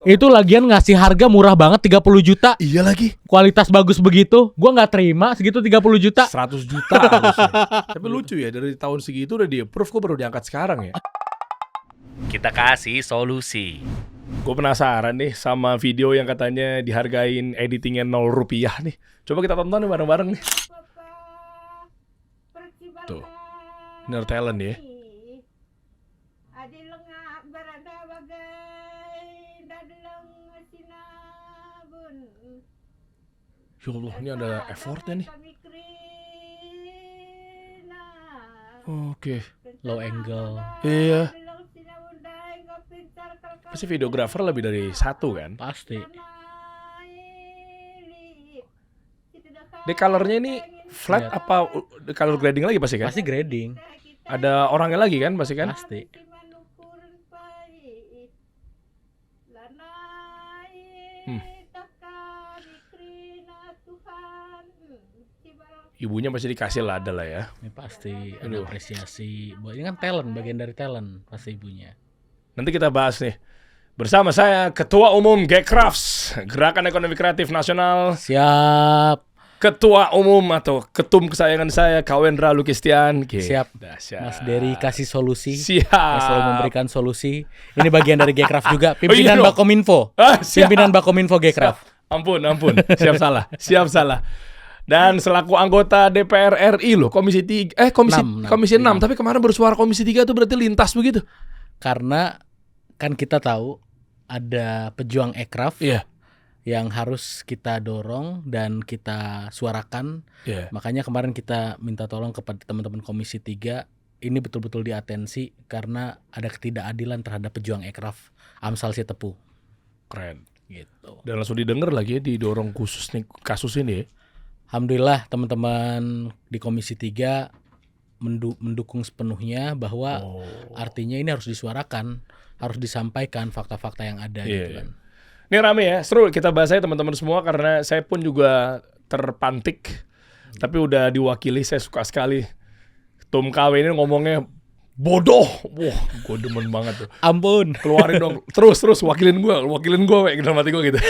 Itu lagian ngasih harga murah banget 30 juta. Iya lagi. Kualitas bagus begitu. Gua gak terima segitu 30 juta. 100 juta harusnya. Tapi lucu ya, dari tahun segitu udah di-approve, kok baru diangkat sekarang ya. Kita kasih solusi. Gue penasaran nih sama video yang katanya dihargain editingnya 0 rupiah nih. Coba kita tonton nih bareng-bareng nih. Tuh, inner talent ya. Ya Allah, ini ada effortnya nih. Oke. Low angle. Iya. Pasti videografer lebih dari satu kan? Pasti. Colornya ini flat apa color grading lagi pasti kan? Pasti grading. Ada orangnya lagi kan pasti kan? Pasti. Ibunya pasti dikasih lada lah ya. Ini pasti ada apresiasi. Ini kan talent, bagian dari talent pasti ibunya. Nanti kita bahas nih. Bersama saya Ketua Umum Gecrafts, Gerakan Ekonomi Kreatif Nasional. Siap. Ketua Umum atau Ketum kesayangan saya Kawendra Lukistian. Siap. Dahsyat. Mas Dery kasih solusi. Siap. Mas selalu memberikan solusi. Ini bagian dari Gecraft juga. Pimpinan dong. Bakominfo. Siap. Pimpinan Bakominfo Gecraft. Ampun. Siap salah. Dan selaku anggota DPR RI loh, Komisi 6. Tapi kemarin bersuara Komisi 3 tuh berarti lintas begitu. Karena kan kita tahu ada pejuang ekraf yang harus kita dorong dan kita suarakan. Makanya kemarin kita minta tolong kepada teman-teman Komisi 3, ini betul-betul diatensi karena ada ketidakadilan terhadap pejuang ekraf Amsal Sitepu. Keren. Gitu. Dan langsung didengar lagi ya, didorong khusus nih kasus ini ya. Alhamdulillah teman-teman di Komisi 3 mendukung sepenuhnya bahwa artinya ini harus disuarakan, harus disampaikan fakta-fakta yang ada gitu kan. Ini rame ya, seru kita bahas aja teman-teman semua karena saya pun juga terpantik. Tapi udah diwakili, saya suka sekali. Ketum KW ini ngomongnya bodoh. Wah, gue demen banget tuh. Ampun. Keluarin dong. Terus wakilin gue kayak dalam hati gue gitu.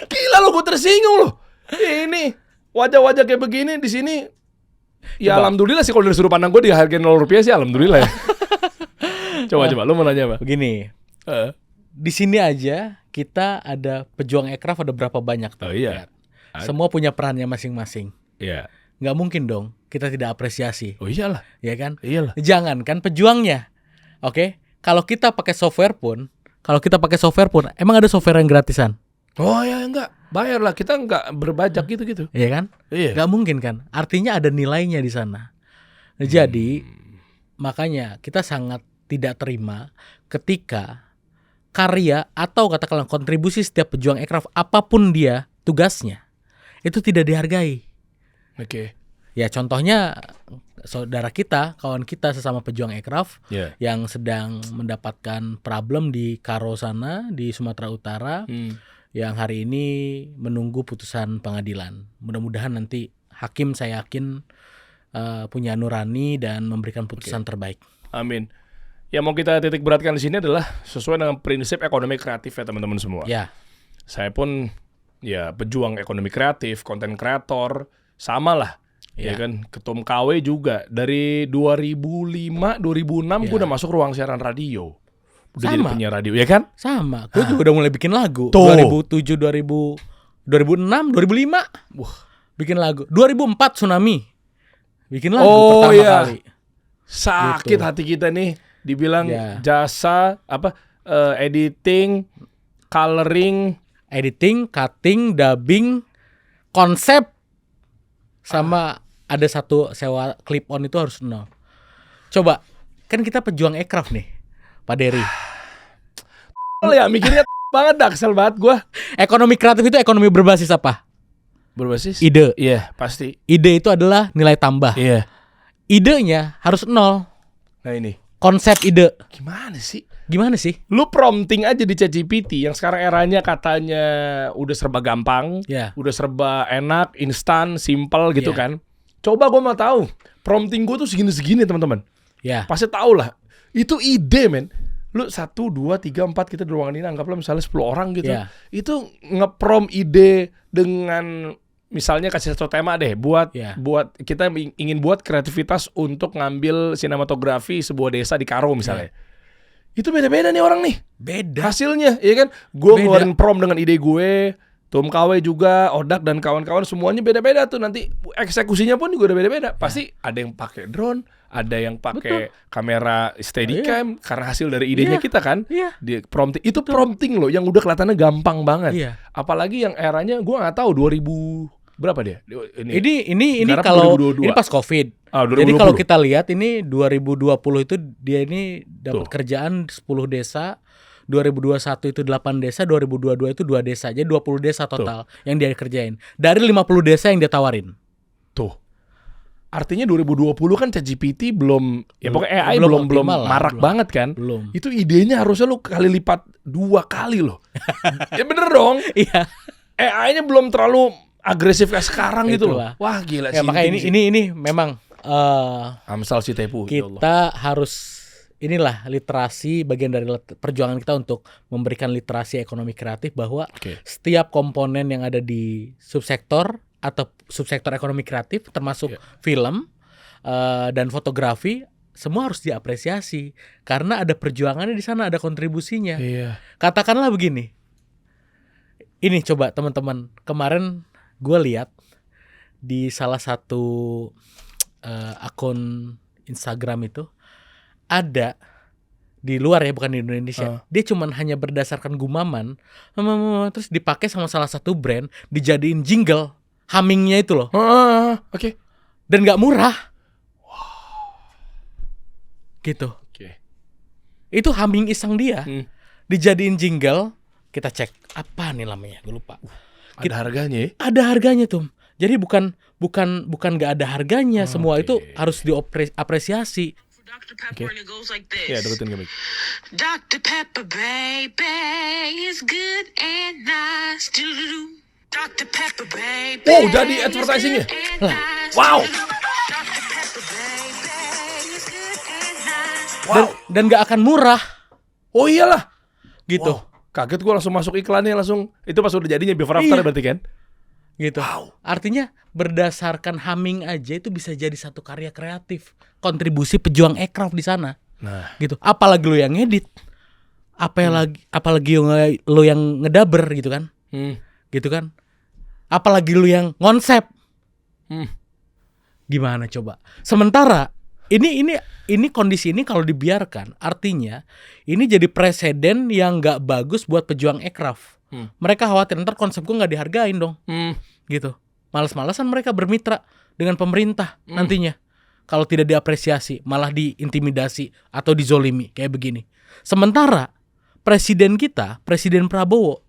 Gila lo, gue tersinggung lo. Ini wajah-wajah kayak begini di sini. Ya alhamdulillah sih kalau dari sudut pandang gue dihargain 0 rupiah sih alhamdulillah ya. Coba lu mau nanya apa? Begini. Di sini aja kita ada pejuang ekraf ada berapa banyak tuh? Oh iya. Semua punya perannya masing-masing. Iya. Nggak mungkin dong kita tidak apresiasi. Oh iyalah. Ya kan? Iyalah. Jangan kan pejuangnya. Oke? Kalau kita pakai software pun, emang ada software yang gratisan? Oh ya enggak. Bayar lah, kita enggak berbajak gitu-gitu. Iya kan? Iya. Nggak mungkin kan? Artinya ada nilainya di sana. Nah, jadi makanya kita sangat tidak terima ketika karya atau katakanlah kontribusi setiap pejuang ekraf apapun dia tugasnya itu tidak dihargai. Oke. Ya contohnya saudara kita, kawan kita sesama pejuang ekraf yang sedang mendapatkan problem di Karo sana di Sumatera Utara. Yang hari ini menunggu putusan pengadilan. Mudah-mudahan nanti hakim saya yakin punya nurani dan memberikan putusan terbaik. Amin. Yang mau kita titik beratkan di sini adalah sesuai dengan prinsip ekonomi kreatif ya teman-teman semua. Ya. Saya pun ya pejuang ekonomi kreatif, konten kreator, sama lah. Ya kan, Ketum KW juga dari 2005, 2006 gue udah masuk ruang siaran radio. Udah jadi penyiar radio, ya kan? Sama, gue juga udah mulai bikin lagu. Tuh. 2007, 2006, 2005. Wah, bikin lagu. 2004 Tsunami. Bikin lagu pertama kali. Sakit gitu. Hati kita nih dibilang jasa editing, coloring, cutting, dubbing, konsep sama ada satu sewa clip on itu harus 0. Coba, kan kita pejuang ekraf nih. Pak Dery. Ya mikirnya banget dah, kesel banget gue. Ekonomi kreatif itu ekonomi berbasis apa? Berbasis? Ide. Iya, pasti. Ide itu adalah nilai tambah. Iya. Idenya harus 0. Nah ini. Konsep ide. Gimana sih? Lu prompting aja di ChatGPT yang sekarang eranya katanya udah serba gampang, udah serba enak, instan, simple gitu kan. Coba gue mau tahu, prompting gue tuh segini-segini teman-teman. Pasti tahu lah. Itu ide men. lu 1, 2, 3, 4 kita di ruangan ini anggaplah misalnya 10 orang gitu. Itu ngeprom ide dengan misalnya kasih satu tema deh buat kita ingin buat kreativitas untuk ngambil sinematografi sebuah desa di Karo misalnya. Itu beda-beda nih orang nih. Beda hasilnya, ya kan? Gue ngeluarin prom dengan ide gue, Tom KW juga, Odak dan kawan-kawan semuanya beda-beda tuh. Nanti eksekusinya pun juga udah beda-beda. Pasti ada yang pakai drone, ada yang pakai kamera Steadicam karena hasil dari idenya kita kan. Di prompting itu prompting loh yang udah kelihatannya gampang banget. Apalagi yang eranya gue nggak tahu 2000 berapa dia? Ini kalau 2022. Ini pas Covid. Jadi kalau kita lihat ini 2020 itu dia ini dapat kerjaan 10 desa, 2021 itu 8 desa, 2022 itu 2 desa. Jadi 20 desa total yang dia kerjain. Dari 50 desa yang dia tawarin. Tuh. Artinya 2020 kan ChatGPT belum pokoknya AI belum marak banget kan? Belum. Itu idenya harusnya lu kali lipat 2 kali loh. Ya bener dong. Iya. AI-nya belum terlalu agresif kayak sekarang gitu loh. Wah gila sih. Makanya ini memang Amsal si Tepu. Kita harus inilah literasi bagian dari perjuangan kita untuk memberikan literasi ekonomi kreatif bahwa setiap komponen yang ada di subsektor atau subsektor ekonomi kreatif termasuk film dan fotografi semua harus diapresiasi karena ada perjuangannya di sana, ada kontribusinya. Katakanlah begini. Ini coba teman-teman, kemarin gue lihat di salah satu akun Instagram itu ada di luar ya, bukan di Indonesia. Dia cuman hanya berdasarkan gumaman terus dipakai sama salah satu brand, dijadiin jingle hummingnya itu loh. Dan nggak murah. Gitu. Itu humming iseng dia. Dijadiin jingle. Kita cek apa nih namanya, gue lupa. Ada harganya ya? Ada harganya tuh. Jadi bukan nggak ada harganya, semua itu harus diapresiasi. Ya, deketin kami. Dr. Pepper baby is good and nice. Dr. Pepper baby. Oh, udah di advertising-nya. Wow. Dan nggak akan murah. Oh iyalah. Gitu. Wow. Kaget gue langsung masuk iklannya langsung. Itu pas udah jadinya before after berarti kan? Gitu. Artinya berdasarkan humming aja itu bisa jadi satu karya kreatif, kontribusi pejuang aircraft di sana. Gitu. Apalagi lo yang ngedit, apalagi lo yang ngedaber gitu kan, gitu kan. Apalagi lo yang ngonsep. Gimana coba? Sementara ini kondisi ini kalau dibiarkan, artinya ini jadi presiden yang nggak bagus buat pejuang aircraft. Mereka khawatir ntar konsep gue nggak dihargain dong, gitu. Malas-malasan mereka bermitra dengan pemerintah nantinya. Kalau tidak diapresiasi, malah diintimidasi atau dizolimi kayak begini. Sementara presiden kita, Presiden Prabowo,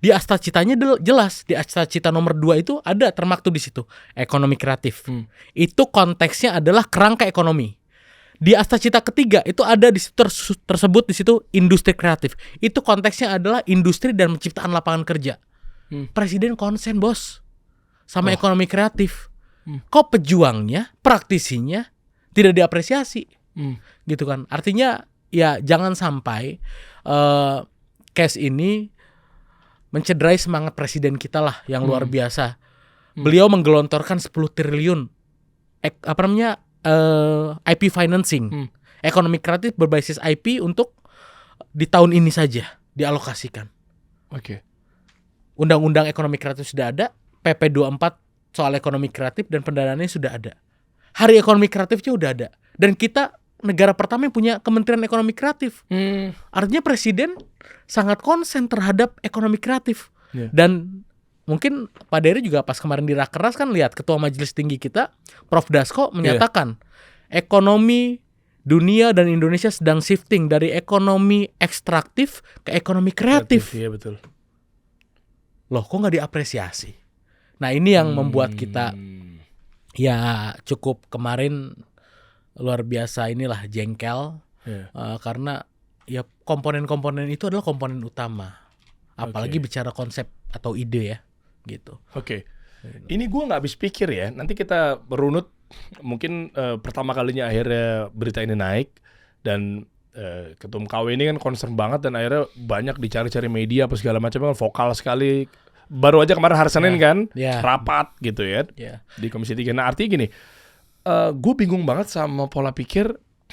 di Astacitanya jelas, di Astacita nomor 2 itu ada termaktub di situ ekonomi kreatif. Itu konteksnya adalah kerangka ekonomi. Di Astacita ketiga itu ada di situ tersebut di situ industri kreatif. Itu konteksnya adalah industri dan penciptaan lapangan kerja. Presiden konsen bos sama ekonomi kreatif. Kok pejuangnya, praktisinya tidak diapresiasi, gitu kan? Artinya ya jangan sampai case ini mencederai semangat presiden kita lah yang luar biasa. Beliau menggelontorkan 10 triliun IP financing, ekonomi kreatif berbasis IP untuk di tahun ini saja dialokasikan. Undang-undang ekonomi kreatif sudah ada, PP 24 soal ekonomi kreatif dan pendanaannya sudah ada. Hari ekonomi kreatifnya udah ada. Dan kita negara pertama yang punya Kementerian Ekonomi Kreatif. Artinya presiden sangat konsen terhadap ekonomi kreatif. Dan mungkin Pak Dery juga pas kemarin di Rakernas kan lihat Ketua Majelis Tinggi kita, Prof. Dasko menyatakan ekonomi dunia dan Indonesia sedang shifting dari ekonomi ekstraktif ke ekonomi kreatif. Iya betul. Loh kok nggak diapresiasi? Nah ini yang membuat kita ya cukup kemarin luar biasa inilah jengkel karena ya komponen-komponen itu adalah komponen utama. Apalagi bicara konsep atau ide ya gitu. Ini gue nggak habis pikir ya. Nanti kita berunut mungkin pertama kalinya akhirnya berita ini naik dan Ketum KW ini kan concern banget dan akhirnya banyak dicari-cari media apa segala macam kan vokal sekali. Baru aja kemarin hari Senin kan rapat gitu ya di Komisi 3. Nah artinya gini, gue bingung banget sama pola pikir.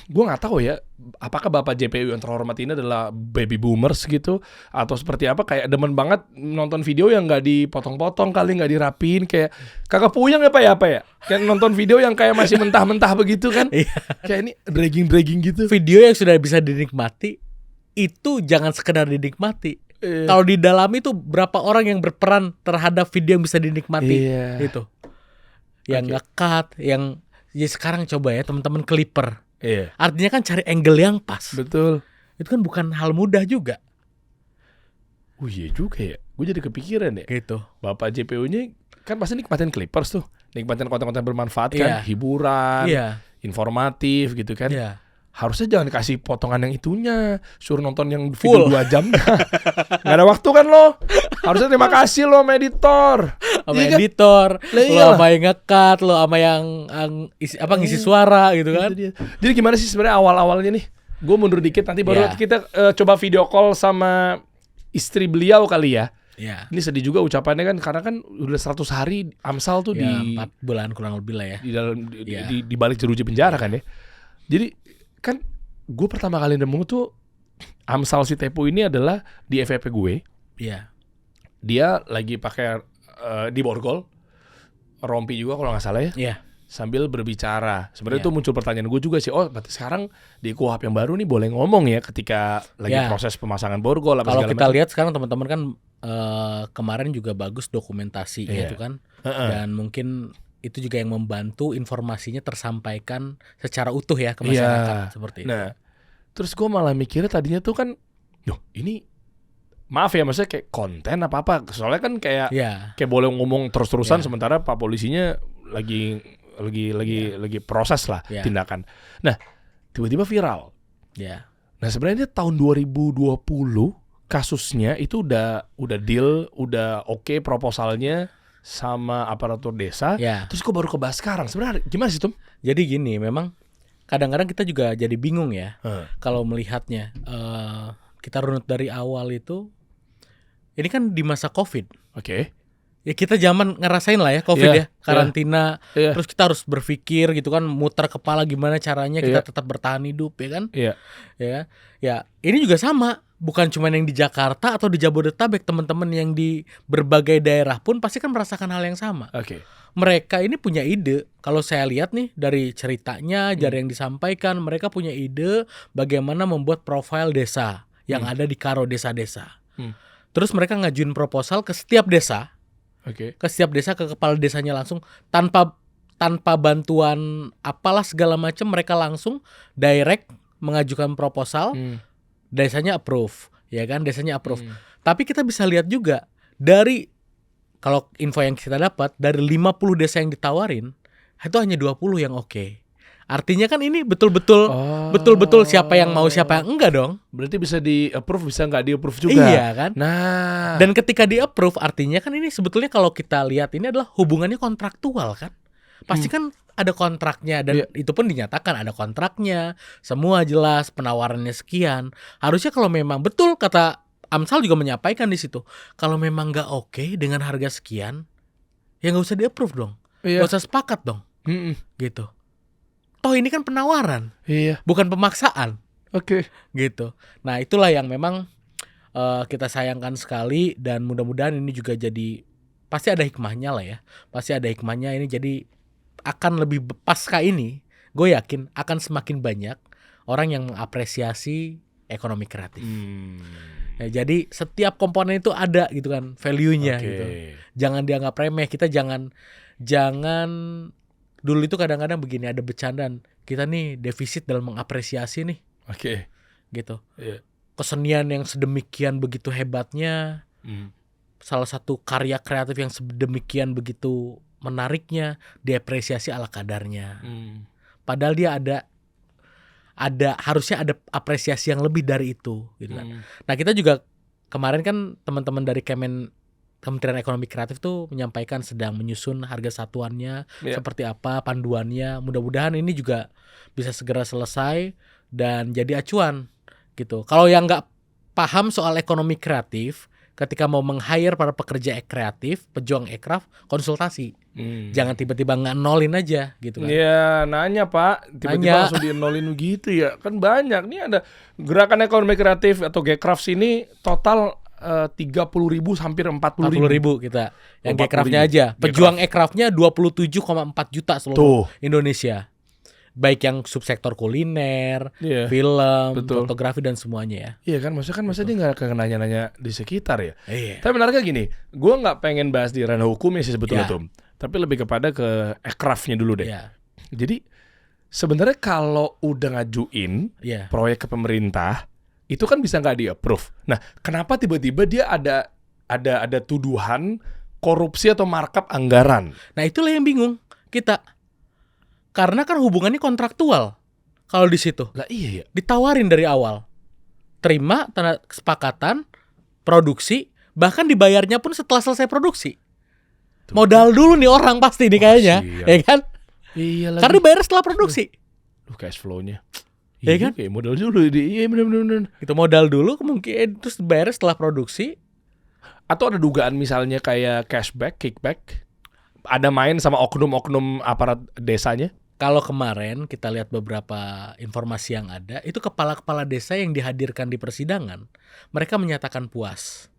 Gue nggak tahu ya, apakah Bapak JPU yang terhormat ini adalah baby boomers gitu atau seperti apa, kayak demen banget nonton video yang nggak dipotong-potong kali, nggak dirapiin, kayak kagak puyeng ya Pak ya, kayak nonton video yang kayak masih mentah-mentah begitu kan, kayak ini dragging gitu. Video yang sudah bisa dinikmati itu jangan sekedar dinikmati. Kalau di dalam itu berapa orang yang berperan terhadap video yang bisa dinikmati itu, yang nge-cut, yang ya sekarang coba ya teman-teman Clipper. Artinya kan cari angle yang pas. Betul. Itu kan bukan hal mudah juga. Iya juga ya. Gue jadi kepikiran ya. Gitu. Bapak JPU-nya kan pasti nikmatin Clippers tuh. Nikmatin konten-konten bermanfaat kan. Hiburan, informatif gitu kan. Harusnya jangan kasih potongan yang itunya. Suruh nonton yang video 2 jam. Gak ada waktu kan lo. Harusnya terima kasih lo sama editor. Sama editor, lo sama yang nge-cut, lo sama yang ngisi suara gitu kan. Jadi gimana sih sebenarnya awal-awalnya nih? Gue mundur dikit, nanti baru kita coba video call sama istri beliau kali ya. Ini sedih juga ucapannya kan, karena kan udah 100 hari Amsal tuh di 4 bulan kurang lebih lah ya. Di dalam di balik jeruji penjara kan ya. Jadi kan gue pertama kali nemu tuh Amsal si Tepu ini adalah di FVP gue. Dia lagi pakai di borgol, rompi juga kalau nggak salah ya. Sambil berbicara. Sebenarnya itu muncul pertanyaan gue juga sih. Oh, berarti sekarang di KUHP yang baru nih boleh ngomong ya ketika lagi proses pemasangan borgol apa segala macam. Kalau kita lihat sekarang teman-teman kan kemarin juga bagus dokumentasinya itu kan. Dan mungkin itu juga yang membantu informasinya tersampaikan secara utuh ya ke masyarakat seperti itu. Nah, terus gue malah mikirnya tadinya tuh kan, ini maaf ya, maksudnya kayak konten apa-apa. Soalnya kan kayak boleh ngomong terus-terusan sementara Pak polisinya lagi proses lah tindakan. Nah, tiba-tiba viral. Nah, sebenarnya tahun 2020 kasusnya itu udah deal, udah oke proposalnya sama aparatur desa. Terus kok baru kebahas sekarang? Sebenarnya gimana sih, Tom? Jadi gini, memang kadang-kadang kita juga jadi bingung ya kalau melihatnya. Kita runut dari awal itu. Ini kan di masa COVID. Ya kita zaman ngerasain lah ya COVID ya, karantina. Terus kita harus berpikir gitu kan, muter kepala gimana caranya kita tetap bertahan hidup ya kan. Ya ini juga sama. Bukan cuma yang di Jakarta atau di Jabodetabek, teman-teman yang di berbagai daerah pun pasti kan merasakan hal yang sama. Mereka ini punya ide. Kalau saya lihat nih dari ceritanya, dari yang disampaikan, mereka punya ide bagaimana membuat profil desa yang ada di karo desa-desa. Terus mereka ngajuin proposal ke setiap desa, ke setiap desa, ke kepala desanya langsung, tanpa bantuan apalah segala macam, mereka langsung direct mengajukan proposal, desanya approve, ya kan, desanya approve. Tapi kita bisa lihat juga dari, kalau info yang kita dapat, dari 50 desa yang ditawarin, itu hanya 20 yang oke. Artinya kan ini betul-betul siapa yang mau siapa yang enggak dong. Berarti bisa di-approve, bisa nggak di-approve juga. Iya kan. Nah. Dan ketika di-approve artinya kan ini sebetulnya kalau kita lihat ini adalah hubungannya kontraktual kan. Pasti kan ada kontraknya dan itu pun dinyatakan ada kontraknya. Semua jelas, penawarannya sekian. Harusnya kalau memang betul kata Amsal juga menyampaikan di situ. Kalau memang nggak oke dengan harga sekian, ya nggak usah di-approve dong. Nggak usah sepakat dong. Gitu. Toh ini kan penawaran, bukan pemaksaan, gitu. Nah itulah yang memang kita sayangkan sekali dan mudah-mudahan ini juga jadi pasti ada hikmahnya lah ya, pasti ada hikmahnya ini jadi akan lebih pasca ini, gue yakin akan semakin banyak orang yang mengapresiasi ekonomi kreatif. Ya, jadi setiap komponen itu ada gitu kan value-nya gitu. Jangan dianggap remeh, kita jangan dulu itu kadang-kadang begini, ada bercandaan, kita nih defisit dalam mengapresiasi nih. Gitu. Kesenian yang sedemikian begitu hebatnya, salah satu karya kreatif yang sedemikian begitu menariknya, diapresiasi ala kadarnya. Padahal dia ada harusnya ada apresiasi yang lebih dari itu gitu kan. Nah, kita juga kemarin kan teman-teman dari Kementerian Ekonomi Kreatif tuh menyampaikan sedang menyusun harga satuannya seperti apa, panduannya. Mudah-mudahan ini juga bisa segera selesai dan jadi acuan gitu. Kalau yang nggak paham soal ekonomi kreatif, ketika mau meng-hire para pekerja kreatif, pejuang aircraft, konsultasi. Jangan tiba-tiba nge-nolin aja gitu kan. Iya, nanya Pak, tiba-tiba langsung di-nolin gitu ya. Kan banyak nih, ada gerakan ekonomi kreatif atau Gcrafts ini total 30.000 hampir 40.000 kita. Yang Gcraft-nya aja. Pejuang aircraft-nya 27,4 juta seluruh Indonesia. Baik yang subsektor kuliner, film, fotografi dan semuanya ya. Iya kan, masa dia nggak akan nanya-nanya di sekitar ya. Iya. Tapi menariknya gini, gue nggak pengen bahas di ranah hukumnya sih sebetulnya tuh, tapi lebih kepada ke aircraft-nya dulu deh. Iya. Jadi sebenarnya kalau udah ngajuin proyek ke pemerintah, itu kan bisa nggak di-approve. Nah, kenapa tiba-tiba dia ada tuduhan korupsi atau markup anggaran? Nah, itulah yang bingung kita. Karena kan hubungannya kontraktual. Kalau di situ. Lah iya ya. Ditawarin dari awal. Terima tanda kesepakatan, produksi, bahkan dibayarnya pun setelah selesai produksi. Tuh. Modal dulu nih orang pasti nih kayaknya, ya kan? Iya lagi. Karena dibayar setelah produksi. Cash flow-nya. Iya kan? Kayak modal dulu. Iya benar. Itu modal dulu kemungkinan terus dibayar setelah produksi. Atau ada dugaan misalnya kayak cashback, kickback. Ada main sama oknum-oknum aparat desanya? Kalau kemarin kita lihat beberapa informasi yang ada, itu kepala-kepala desa yang dihadirkan di persidangan, mereka menyatakan puas.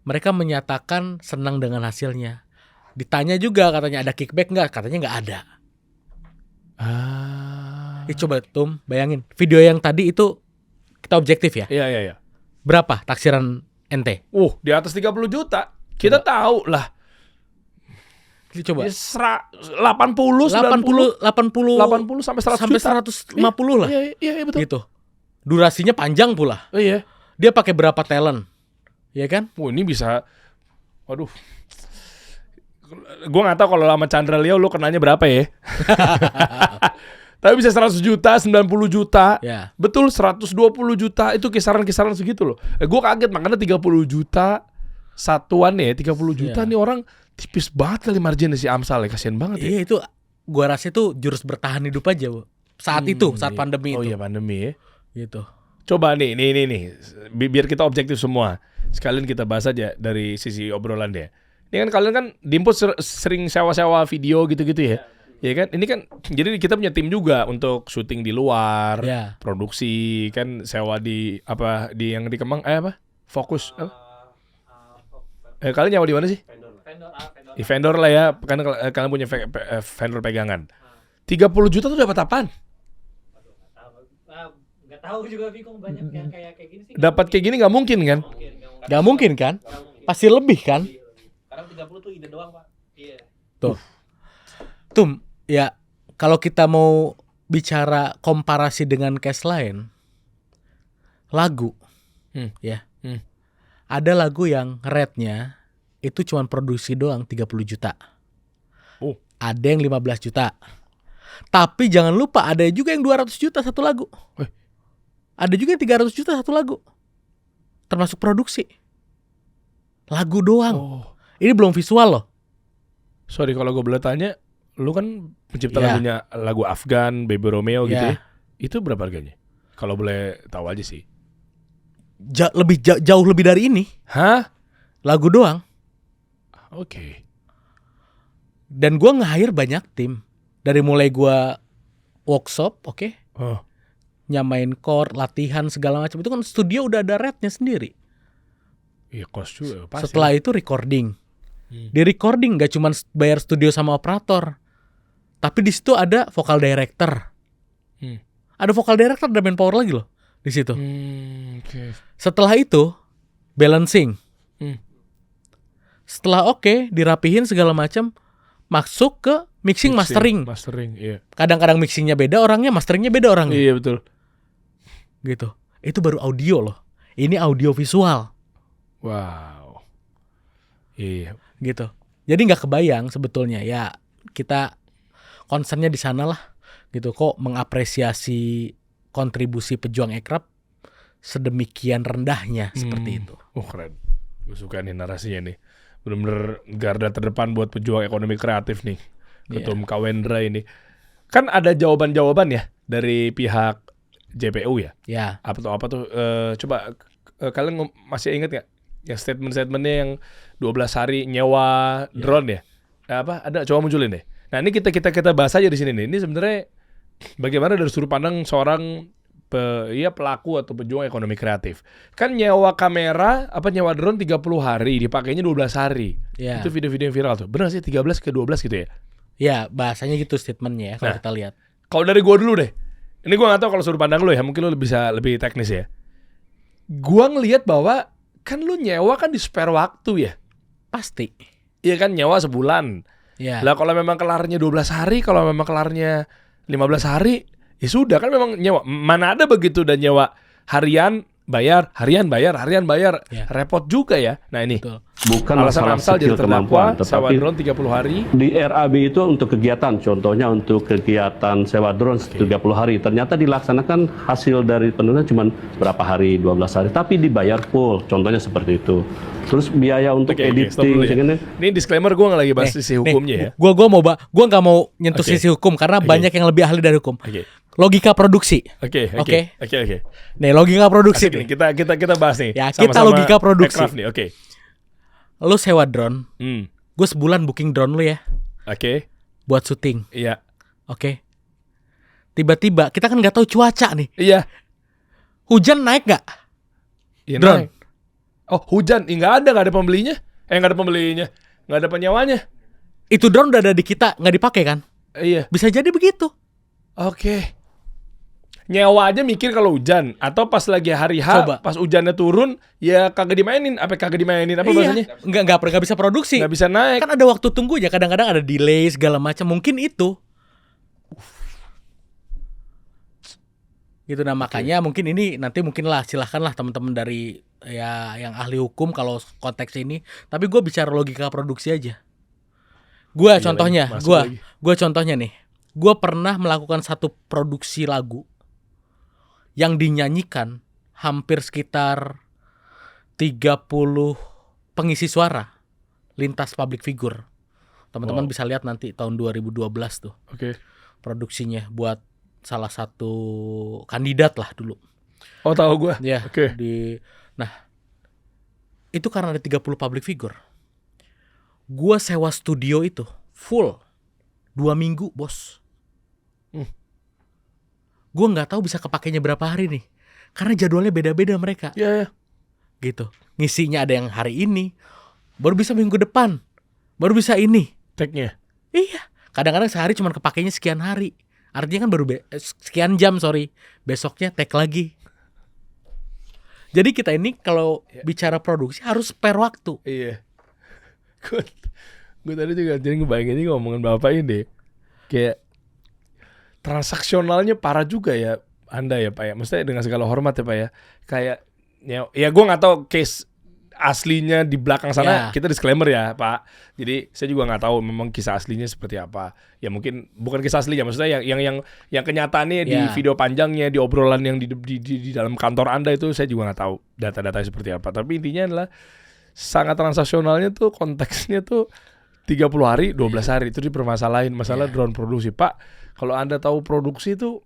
Mereka menyatakan senang dengan hasilnya. Ditanya juga katanya ada kickback nggak? Katanya nggak ada. Coba Tum, bayangin. Video yang tadi itu kita objektif ya? Iya. Berapa taksiran ente? Di atas 30 juta. Kita tahu lah. Coba 80 sampai 100 sampai juta. 150 lah. Iya betul. Gitu. Durasinya panjang pula. Iya. Dia pakai berapa talent? Ya kan? Ini bisa. Waduh. Gua enggak tahu kalau sama Chandra Leo lu kenanya berapa ya. Tapi bisa 100 juta, 90 juta. Ya. Betul, 120 juta itu kisaran-kisaran segitu loh. Gue kaget makanya 30 juta satuan ya, 30 juta nih orang tipis banget kali marginnya si Amsal ya, kasihan banget ya. Iya itu gua rasa itu jurus bertahan hidup aja, Bu. Saat pandemi itu. Oh iya pandemi ya. Gitu. Coba nih, biar kita objektif semua. Sekalian kita bahas aja dari sisi obrolan dia. Ini kan kalian kan di Input sering sewa-sewa video gitu-gitu ya. Ya kan, ini kan jadi kita punya tim juga untuk syuting di luar, produksi kan sewa di yang di Kemang Fokus kalian nyawa di mana sih? Vendor lah ya, kan kalian punya vendor pegangan. 30 juta tuh dapat apaan? Nggak tahu juga bingung, banyak yang kayak gini sih. Dapat kayak gini nggak mungkin kan? Nggak mungkin kan? Pasti lebih kan? Karena 30 tuh ide doang, Pak. Iya. Tuh. Ya kalau kita mau bicara komparasi dengan case lain, lagu, ada lagu yang rate-nya itu cuma produksi doang 30 juta. Ada yang 15 juta. Tapi jangan lupa ada juga yang 200 juta satu lagu. Ada juga yang 300 juta satu lagu. Termasuk produksi. Lagu doang. Ini belum visual loh. Sorry kalau gue boleh tanya, lu kan pencipta lagunya lagu Afgan, Baby Romeo gitu ya. Itu berapa harganya? Kalau boleh tahu aja sih. Jauh lebih dari ini. Hah? Lagu doang. Oke. Dan gue nge-hire banyak tim. Dari mulai gue workshop, nyamain chord, latihan segala macam. Itu kan studio udah ada rate-nya sendiri. Iya, cost juga pasti. Setelah itu recording. Di recording gak cuma bayar studio sama operator, tapi di situ ada vocal director. Ada vocal director, ada manpower lagi loh di situ. Setelah itu balancing. Setelah dirapihin segala macam, masuk ke mixing mastering. Iya. Kadang-kadang mixingnya beda orangnya, masteringnya beda orangnya. Iya betul. Gitu. Itu baru audio loh. Ini audio visual. Wow. Iya. Gitu. Jadi nggak kebayang sebetulnya ya, kita concernnya di sana lah. Gitu, kok mengapresiasi kontribusi pejuang aircraft sedemikian rendahnya seperti itu. Keren. Gue suka nih narasinya nih. Bener-bener garda terdepan buat pejuang ekonomi kreatif nih. Ketum Kawendra ini. Kan ada jawaban-jawaban ya dari pihak JPU ya? Ya. Apa tuh? Coba kalian masih ingat nggak? Yang statement-statementnya yang 12 hari nyewa drone ya? Ada coba munculin deh. Nah ini kita bahas aja di sini nih. Ini sebenarnya bagaimana dari sudut pandang seorang pelaku atau pejuang ekonomi kreatif. Kan nyewa kamera, nyewa drone 30 hari, dipakainya 12 hari. Ya. Itu video-video yang viral tuh. Benar sih 13 ke 12 gitu ya? Ya, bahasanya gitu statementnya ya kalau kita lihat. Kalau dari gua dulu deh. Ini gua nggak tahu kalau sudut pandang lu ya, mungkin lu bisa lebih teknis ya. Gua ngelihat bahwa kan lu nyewa kan di spare waktu ya. Pasti. Iya kan nyewa sebulan. Ya. Lah kalau memang kelarnya 12 hari, kalau memang kelarnya 15 hari, ya sudah kan memang nyewa. Mana ada begitu dan nyewa harian bayar, harian bayar. Ya. Repot juga ya. Nah ini. Betul. Bukan alasan masalah Amsal jadi skill kemampuan, terdakwa sewa tetapi drone 30 hari. di RAB itu untuk kegiatan, contohnya untuk kegiatan sewa drone 30 hari. Ternyata dilaksanakan hasil dari penurunan cuma berapa hari, 12 hari, tapi dibayar full, contohnya seperti itu. Terus biaya untuk Oke, stop editing, dulu ya. Ini disclaimer gue nggak lagi bahas sisi hukumnya ya. Gua nggak mau nyentuh sisi hukum karena banyak yang lebih ahli dari hukum. Oke. Logika produksi. Oke. Nih, logika produksi Asik nih. nih, kita bahas nih. Ya, Sama-sama kita logika produksi. aircraft nih, oke. Lu sewa drone, Hmm. gue sebulan booking drone lu ya Oke. buat syuting. Iya. Oke. Tiba-tiba kita kan nggak tahu cuaca nih. Iya. Hujan naik nggak? Iya, Drone. naik. Oh, hujan. Nggak ada pembelinya. Nggak ada pembelinya. Nggak ada penyewanya. Itu drone udah ada di kita, nggak dipakai kan? Iya. Bisa jadi begitu. Oke. Nyewa aja mikir kalau hujan atau pas lagi hari H, Coba. pas hujannya turun, ya kagak dimainin. Apa bahasanya? Nggak bisa produksi. Nggak bisa naik. Kan ada waktu tunggunya, kadang-kadang ada delay segala macam. Mungkin itu. Gitu, nah makanya mungkin ini nanti silahkanlah teman-teman dari ya yang ahli hukum kalau konteks ini. Tapi gue bicara logika produksi aja. Gue contohnya nih. Gue pernah melakukan satu produksi lagu yang dinyanyikan hampir sekitar 30 pengisi suara lintas public figure. Teman-teman bisa lihat nanti tahun 2012 tuh. Oke. Produksinya buat salah satu kandidat lah dulu. Oh, tahu gue. Ya. Oke. Nah, itu karena ada 30 public figure. Gua sewa studio itu full 2 minggu, bos. Gua nggak tahu bisa kepakainya berapa hari nih, karena jadwalnya beda-beda mereka. Iya. Gitu. Ngisinya ada yang hari ini, baru bisa minggu depan, baru bisa ini. Tag-nya. Iya. Kadang-kadang sehari cuma kepakainya sekian hari. Artinya kan baru sekian jam, besoknya tag lagi. Jadi kita ini kalau bicara produksi harus spare waktu. Iya. Gue tadi juga jadi ngebayangin ini ngomongin bapak ini. Kayak transaksionalnya parah juga ya Anda ya Pak ya. Maksudnya dengan segala hormat ya Pak ya. Kayak ya gue nggak tahu case aslinya di belakang sana. Kita disclaimer ya Pak. Jadi saya juga nggak tahu memang kisah aslinya seperti apa. Ya mungkin bukan kisah aslinya, maksudnya yang kenyataannya di video panjangnya, di obrolan yang di dalam kantor Anda itu saya juga nggak tahu data-datanya seperti apa. Tapi intinya adalah sangat transaksionalnya tuh, konteksnya tuh 30 hari, 12 hari itu dipermasalahin masalah drone produksi. Pak, kalau Anda tahu produksi itu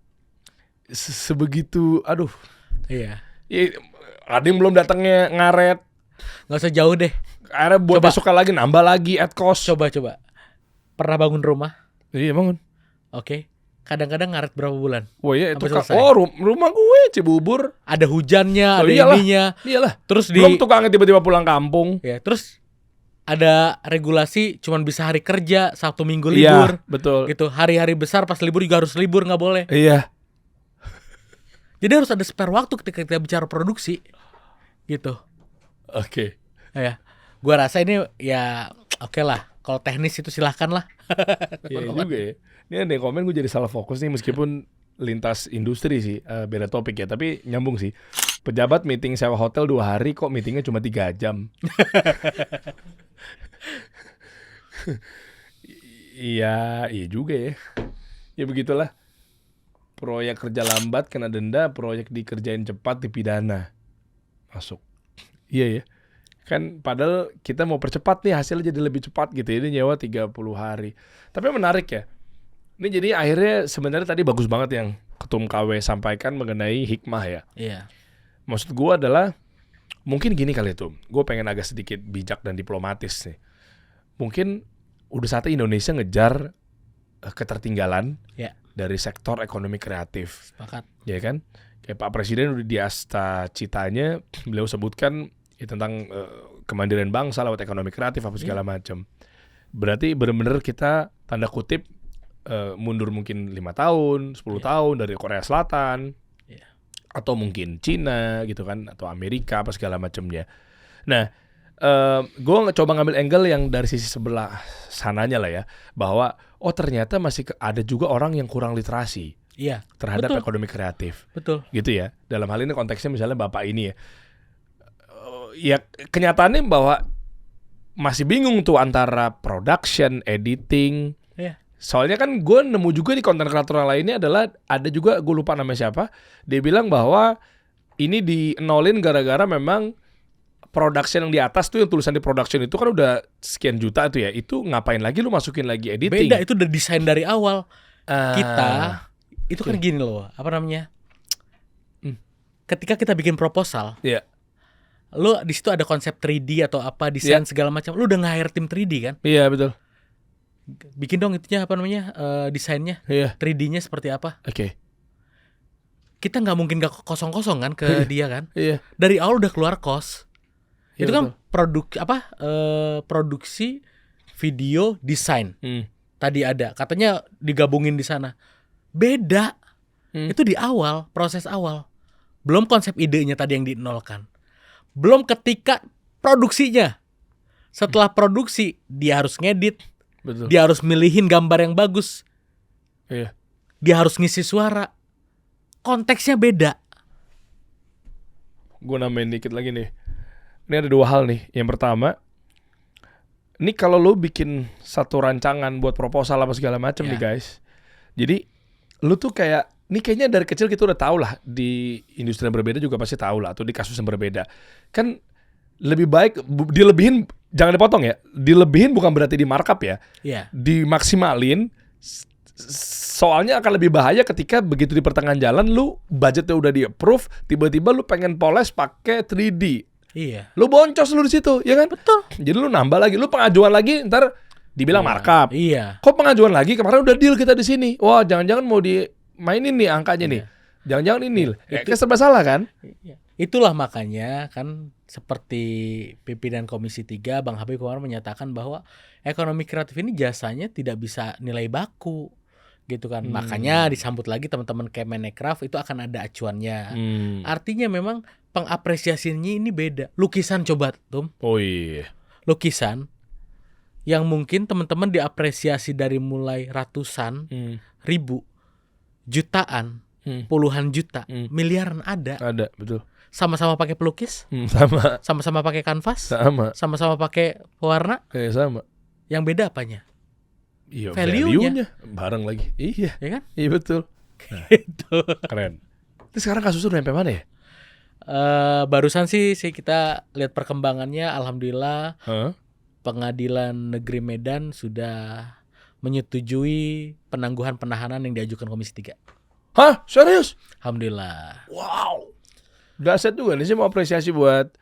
sebegitu, aduh. Iya. Ya, ada yang belum datangnya ngaret. Nggak usah jauh deh. Akhirnya buat besok lagi, nambah lagi at cost. Coba. Pernah bangun rumah? Iya bangun. Oke. Kadang-kadang ngaret berapa bulan? Wah iya itu selesai? rumah gue Cibubur. Ada hujannya, ada iyalah, ininya. Iyalah. Terus belum tukangnya tiba-tiba pulang kampung. Ya, terus ada regulasi cuman bisa hari kerja, Sabtu Minggu libur. Iya, betul. Gitu. Hari-hari besar pas libur juga harus libur, nggak boleh. Iya. Jadi harus ada spare waktu ketika kita bicara produksi. Gitu. Oke. Ya. Gua rasa ini ya oke lah. Kalau teknis itu silahkan lah. Iya juga ya. Ini ada yang komen gue jadi salah fokus nih meskipun lintas industri sih, beda topik ya, tapi nyambung sih. Pejabat meeting sewa hotel 2 hari kok meetingnya cuma 3 jam. Iya juga ya. Ya begitulah. Proyek kerja lambat kena denda, proyek dikerjain cepat dipidana. Masuk. Iya ya. Kan padahal kita mau percepat nih hasilnya jadi lebih cepat gitu ya. Ini nyewa 30 hari. Tapi menarik ya. Ini jadi akhirnya sebenarnya tadi bagus banget yang Ketum KW sampaikan mengenai hikmah ya. Iya. Maksud gue adalah mungkin gini kali itu. Gue pengen agak sedikit bijak dan diplomatis nih. Mungkin udah saatnya Indonesia ngejar ketertinggalan dari sektor ekonomi kreatif. Sepakat. Ya kan? Kayak Pak Presiden udah di asta citanya beliau sebutkan ya tentang kemandirian bangsa lewat ekonomi kreatif apa segala macam. Berarti benar-benar kita tanda kutip mundur mungkin 5 tahun, 10 tahun dari Korea Selatan, atau mungkin Cina gitu kan, atau Amerika apa segala macamnya. Nah, gue coba ngambil angle yang dari sisi sebelah sananya lah ya, bahwa ternyata masih ada juga orang yang kurang literasi terhadap ekonomi kreatif. Betul. Gitu ya. Dalam hal ini konteksnya misalnya Bapak ini ya. Ya kenyataannya bahwa masih bingung tuh antara production, editing. Soalnya kan gue nemu juga di konten kreator lainnya adalah ada juga, gue lupa namanya siapa, dia bilang bahwa ini di-nolin gara-gara memang production yang di atas tuh, yang tulisan di production itu kan udah sekian juta tuh ya, itu ngapain lagi lu masukin lagi editing? Beda, itu udah desain dari awal. Kita itu kan gini loh, apa namanya? Ketika kita bikin proposal, lu di situ ada konsep 3D atau apa, desain segala macam, lu udah nge-hire tim 3D kan? Iya betul. Bikin dong itunya apa namanya, desainnya, 3D-nya seperti apa? Oke. Kita nggak mungkin nggak kosong-kosong kan ke dia kan? Iya. Dari awal udah keluar cost. Itu kan betul. produksi video desain. Tadi ada katanya digabungin di sana. Beda. Itu di awal, proses awal. Belum konsep idenya tadi yang dinolkan. Belum ketika produksinya. Setelah produksi dia harus ngedit. Betul. Dia harus milihin gambar yang bagus. Iya. Dia harus ngisi suara. Konteksnya beda. Gue nambahin dikit lagi nih. Ini ada 2 hal nih. Yang pertama, ini kalau lo bikin satu rancangan buat proposal apa segala macam nih guys. Jadi lo tuh kayak, ini kayaknya dari kecil kita udah tahu lah, di industri yang berbeda juga pasti tahu lah, atau di kasus yang berbeda. Kan lebih baik dilebihin, jangan dipotong ya. Dilebihin bukan berarti di markup ya. Dimaksimalin. Soalnya akan lebih bahaya ketika begitu di pertengahan jalan lu budgetnya udah di-approve, tiba-tiba lu pengen poles pakai 3D. Iya. Lu boncos lu di situ, ya kan? Betul. Jadi lu nambah lagi, lu pengajuan lagi, ntar dibilang markup. Iya. Kok pengajuan lagi? Kemarin udah deal kita di sini. Wah, jangan-jangan mau dimainin nih angkanya nih. Jangan-jangan ini. Kayak serba salah kan? Itulah makanya kan seperti pimpinan Komisi 3 Bang Habib kemarin menyatakan bahwa ekonomi kreatif ini jasanya tidak bisa nilai baku gitu kan. Makanya disambut lagi teman-teman Kemenekraf itu akan ada acuannya. Artinya memang pengapresiasinya ini beda. Lukisan coba Tum. Oh iya. Lukisan yang mungkin teman-teman diapresiasi dari mulai ratusan, ribu, jutaan, puluhan juta, miliaran ada. Ada, betul. Sama-sama pakai pelukis? Sama-sama pakai kanvas? Sama-sama pakai pewarna? Sama. Yang beda apanya? Iya, value-nya bareng lagi. Iya. Ya kan? Iya betul. Nah, Itu. keren. Terus sekarang kasusnya udah sampai mana ya? Barusan sih kita lihat perkembangannya, alhamdulillah. Pengadilan Negeri Medan sudah menyetujui penangguhan penahanan yang diajukan Komisi 3. Hah? Serius? Alhamdulillah. Wow. Dahsyat juga nih, saya mau apresiasi buat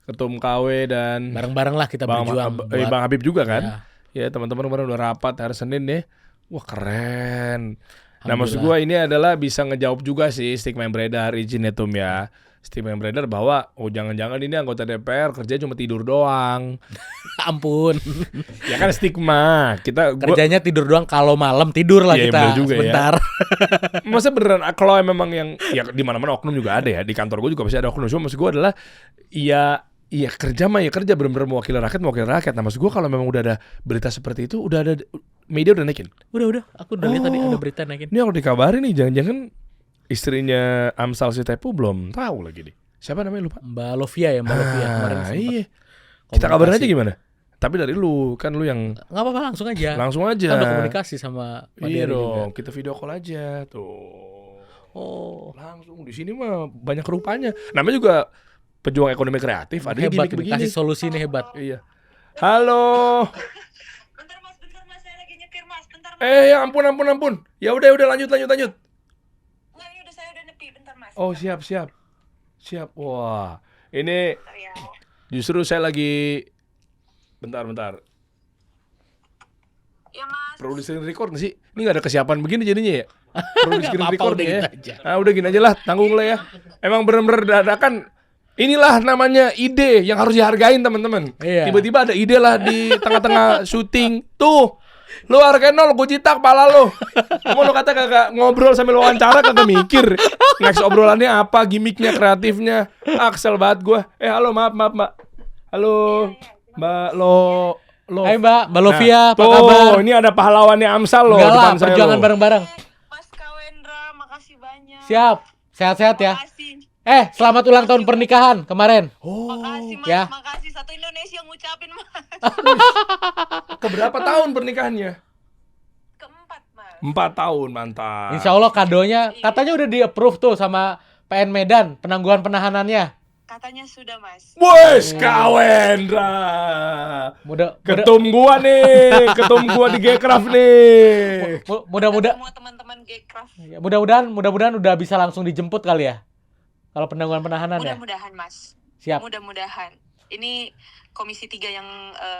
Ketum KW dan bareng-bareng lah kita berjuang. Bang Habib juga kan? Ya teman-teman kemarin udah rapat hari Senin nih. Wah keren. Nah maksud gue ini adalah bisa ngejawab juga sih stigma yang beredar, izin ya Tum ya. Stigma yang beredar bahwa jangan-jangan ini anggota DPR kerja cuma tidur doang. Ampun. Ya kan stigma. Kerjanya tidur doang, kalau malam tidur lah kita juga sebentar. Ya. Masa beneran kalau memang yang ya di mana-mana oknum juga ada ya. Di kantor gue juga pasti ada oknum. Cuma maksud gue adalah Iya kerja mah ya kerja, benar-benar mewakili rakyat. Nah maksud gue kalau memang udah ada berita seperti itu, udah ada media udah naikin. Udah, aku udah lihat tadi ada berita naikin. Ini aku dikabarin nih, jangan-jangan istrinya Amsal Sitepu belum tahu lagi nih. Siapa namanya lupa? Mbak Lovia kemarin. Iya. Kita kabarin aja gimana? Tapi dari lu, kan lu yang nggak apa-apa, langsung aja. Kan udah komunikasi sama Pak Iya Dery dong, juga. kita video call aja tuh. Oh, langsung di sini mah banyak rupanya. Namanya juga pejuang ekonomi kreatif, ada yang hebat, begini. kasih solusi ini hebat. Iya. Halo. Bentar mas, saya lagi nyetir mas. Bentar Ya ampun. Ya udah lanjut. Nggak, ini udah saya udah nepi, bentar Mas. Oh, siap. Wah, ini Bentar ya. justru saya lagi bentar. Ya Mas. Perlu di screen record nggak sih? Ini nggak ada kesiapan begini jadinya ya? Perlu di screen Nggak apa-apa, record udah ya? gitu aja. Udah gini aja lah, tanggung lah ya. Emang bener-bener dadakan. Inilah namanya ide yang harus dihargain teman-teman. Iya. Tiba-tiba ada ide lah di tengah-tengah syuting. Tuh, lu harga 0, gue citak pala lu. Mau lu kata kagak ngobrol sambil wawancara kagak mikir. Next obrolannya apa, gimmicknya, kreatifnya. Kesel banget gue. Halo, maaf Mbak. Halo, Mbak Lo. Hai Mbak Lovia, apa tuh, kabar? ini ada pahlawannya Amsal loh Enggak lah, depan saya perjuangan loh. bareng-bareng. Mas Kawendra, makasih banyak. Siap, sehat-sehat ya. Makasih. Selamat ulang tahun pernikahan kemarin. Makasih Mas, ya. makasih. Satu Indonesia ngucapin Mas. Keberapa tahun pernikahannya? Keempat Mas. 4 tahun, mantap. Insya Allah kadonya katanya udah di-approve tuh sama PN Medan penangguhan penahanannya. Katanya sudah Mas. Wes, Kawendra. Ketum gua di Gcraft nih. Mudah-mudahan Semua teman-teman Gcraft. mudah-mudahan udah bisa langsung dijemput kali ya. Kalau penangguhan penahanan ya. Mudah-mudahan Mas. Siap. Mudah-mudahan. Ini Komisi 3 yang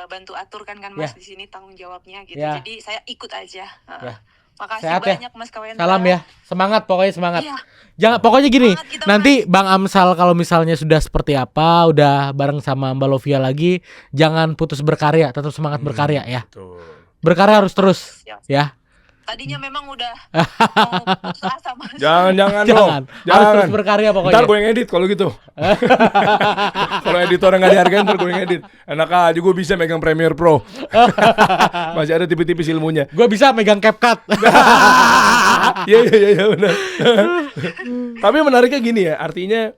bantu atur kan Mas Ya. di sini tanggung jawabnya gitu. Ya. Jadi saya ikut aja. Ya. Makasih Sehat ya. banyak Mas Kawendra. Salam ya. Semangat, pokoknya semangat. Iya. Jangan pokoknya gini. Semangat kita, Nanti Bang Amsal kalau misalnya sudah seperti apa, udah bareng sama Mbak Lovia lagi, jangan putus berkarya, tetap semangat berkarya ya. Tuh. Berkarya harus terus Siap. ya. Tadinya memang udah mau putus asa Mas. Jangan Jangan. dong. Harus terus berkarya pokoknya. Ntar gue yang edit kalau gitu. Kalau editor nggak dihargain ntar gue yang edit. Enak aja gue bisa megang Premiere Pro. Masih ada tipis-tipis ilmunya. Gue bisa megang CapCut. Iya benar. Tapi menariknya gini ya, artinya